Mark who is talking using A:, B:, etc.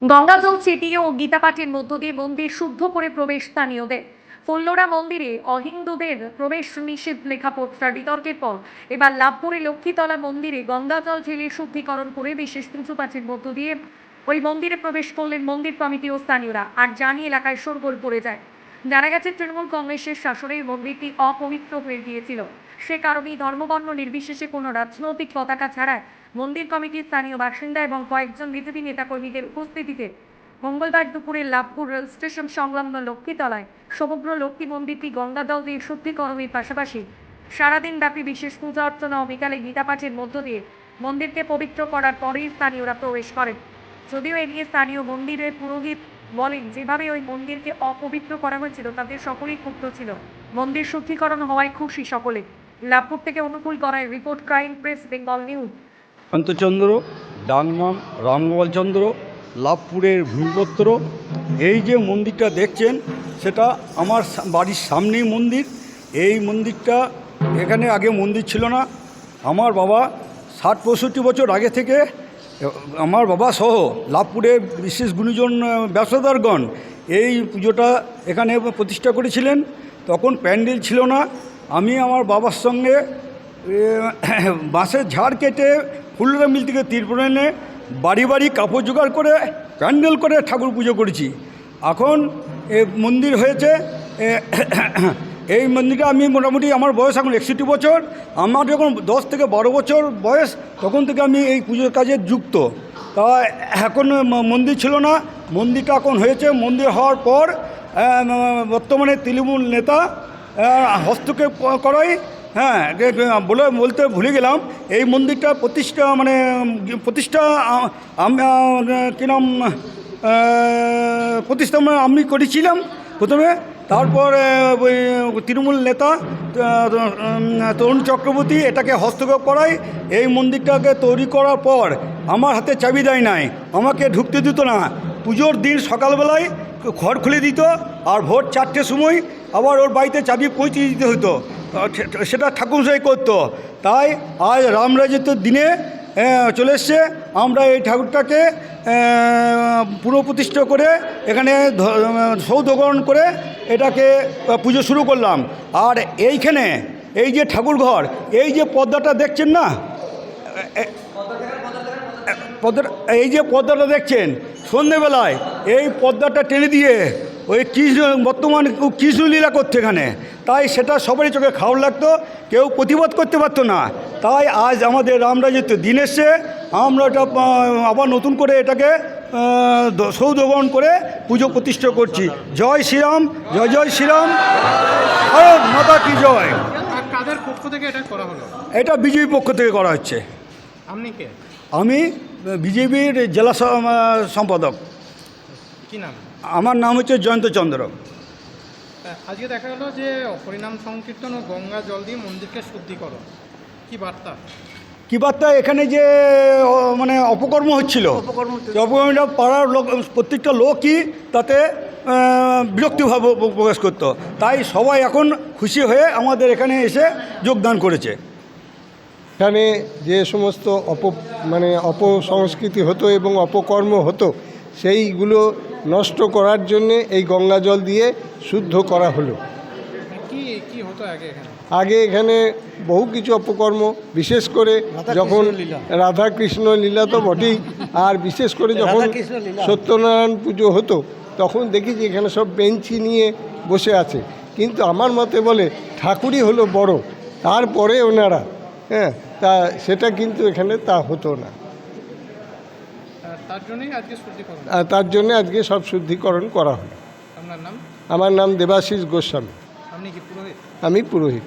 A: গঙ্গাজল ছিটিয়ে ও গীতাপাঠের মধ্য দিয়ে মন্দির শুদ্ধ করে প্রবেশ স্থানীয়দের। ফুল্লরা মন্দিরে অহিন্দুদের প্রবেশ নিষেধ লেখা পোস্টার বিতর্কের পর এবার লাভপুরে লক্ষ্মীতলা মন্দিরে গঙ্গাজল ঢেলে শুদ্ধিকরণ করে বিশেষ পুজো পাঠের মধ্য দিয়ে ওই মন্দিরে প্রবেশ করলেন মন্দির কমিটি ও স্থানীয়রা। আর জানি এলাকায় শোরগোল পড়ে যায়। জানা গেছে তৃণমূল কংগ্রেসের শাসনে মন্দিরটি অপবিত্র হয়ে গিয়েছিল। সে কারণেই ধর্মবর্ণ নির্বিশেষে কোনো রাজনৈতিক পতাকা ছাড়াই মন্দির কমিটির স্থানীয় বাসিন্দা এবং কয়েকজন বিজেপি নেতাকর্মীদের উপস্থিতিতে মঙ্গলবার দুপুরে লাভপুর রেল স্টেশন সংলগ্ন লক্ষ্মীতলায় সমগ্র লক্ষ্মী মন্দিরটি গঙ্গাজল দিয়ে শুদ্ধিকরণের পাশাপাশি সারাদিন ব্যাপী বিশেষ পূজা অর্চনা ও বিকালে গীতাপাঠের মধ্য দিয়ে মন্দিরকে পবিত্র করার পরেই স্থানীয়রা প্রবেশ করেন। যদিও এ নিয়ে স্থানীয় মন্দিরের পুরোহিত বলেন, যেভাবে ওই মন্দিরকে অপবিত্র করা হয়েছিল তাদের সকলেই ক্ষুব্ধ ছিল। মন্দির শুদ্ধিকরণ হওয়ায় খুশি সকলে। লাভপুর থেকে অনুকূল করায় report, crime press, Bengal news.
B: অন্তচন্দ্র, ডাকনাম রামগোপাল চন্দ্র, লাভপুরের ভূমিপত্র। এই যে মন্দিরটা দেখছেন সেটা আমার বাড়ির সামনেই মন্দির। এই মন্দিরটা এখানে আগে মন্দির ছিল না। আমার বাবা 60-65 বছর আগে থেকে আমার বাবা সহ লাভপুরে বিশেষ গুণীজন ব্যবসাদারগণ এই পুজোটা এখানে প্রতিষ্ঠা করেছিলেন। তখন প্যান্ডেল ছিল না। আমি আমার বাবার সঙ্গে বাঁশের ঝাড় কেটে ফুলরা মিল থেকে তিরপল এনে বাড়ি বাড়ি কাপড় জোগাড় করে প্যান্ডেল করে ঠাকুর পুজো করেছি। এখন মন্দির হয়েছে। এই মন্দিরটা আমি মোটামুটি আমার বয়স এখন 61 বছর। আমার যখন 10 থেকে 12 বছর বয়স তখন থেকে আমি এই পুজোর কাজে যুক্ত। তা এখন মন্দির ছিল না, মন্দিরটা এখন হয়েছে। মন্দির হওয়ার পর বর্তমানে তৃণমূল নেতা হস্তক্ষেপ করায় বলতে ভুলে গেলাম, এই মন্দিরটা প্রতিষ্ঠা কী নাম প্রতিষ্ঠা আমি করেছিলাম প্রথমে। তারপর ওই তৃণমূল নেতা তরুণ চক্রবর্তী এটাকে হস্তক্ষেপ করায়। এই মন্দিরটাকে তৈরি করার পর আমার হাতে চাবি দেয় নাই, আমাকে ঢুকতে দিত না। পুজোর দিন সকালবেলায় ঘর খুলে দিত, আর ভোর 4টের সময় আবার ওর বাড়িতে চাবি পৌঁছে দিতে হতো। সেটা ঠাকুরমশাই করতো। তাই আজ রামরাজত্বের দিনে চলে এসছে। আমরা এই ঠাকুরটাকে পুনঃপ্রতিষ্ঠা করে এখানে সৌধকরণ করে এটাকে পুজো শুরু করলাম। আর এইখানে এই যে ঠাকুর ঘর, এই যে পর্দাটা দেখছেন না, এই যে পর্দাটা দেখছেন সন্ধেবেলায়, এই পর্দাটা টেনে দিয়ে ওই কৃষ্ণ বর্তমান কৃষ্ণলীলা করছে এখানে। তাই সেটা সবারই চোখে খারাপ লাগতো, কেউ প্রতিবাদ করতে পারতো না। তাই আজ আমাদের রামরাজত্বের দিন এসছে, আমরা এটা আবার নতুন করে এটাকে সৌধকরণ করে পুজো প্রতিষ্ঠা করছি। জয় শ্রীরাম, জয় জয় শ্রীরাম, ভারত মাতা কি জয়।
C: কাদের পক্ষ থেকে এটা করা হলো?
B: এটা বিজেপি পক্ষ থেকে করা হচ্ছে।
C: আপনি কে?
B: আমি বিজেপির জেলা সম্পাদক।
C: কি নাম?
B: আমার নাম হচ্ছে জয়ন্ত চন্দ্র।
C: আজকে দেখা গেল যে হরিনাম সংকীর্তন ও গঙ্গা জল দিয়ে মন্দিরকে শুদ্ধিকরণ, কি বার্তা?
B: কী বার্তা? এখানে যে অপকর্ম হচ্ছিল, অপকর্মটা পাড়ার লোক প্রত্যেকটা লোকই তাতে বিরক্তিভাব প্রকাশ করতো। তাই সবাই এখন খুশি হয়ে আমাদের এখানে এসে যোগদান করেছে।
D: এখানে যে সমস্ত অপসংস্কৃতি হতো এবং অপকর্ম হতো সেইগুলো নষ্ট করার জন্যে এই গঙ্গা জল দিয়ে শুদ্ধ করা হলো।
C: কি হতো
D: আগে এখানে বহু কিছু অপকর্ম, বিশেষ করে যখন রাধাকৃষ্ণ লীলা তো বটেই, আর বিশেষ করে যখন সত্যনারায়ণ পুজো হতো তখন দেখি যে এখানে সব বেঞ্চি নিয়ে বসে আছে। কিন্তু আমার মতে বলে ঠাকুরই হলো বড়, তারপরে ওনারা তা সেটা কিন্তু এখানে তা হতো না। তার জন্যে আজকে সব শুদ্ধিকরণ করা হলো।
C: আপনার নাম?
D: আমার নাম দেবাশিস গোস্বামী।
C: আপনি কি পুরোহিত?
D: আমি পুরোহিত।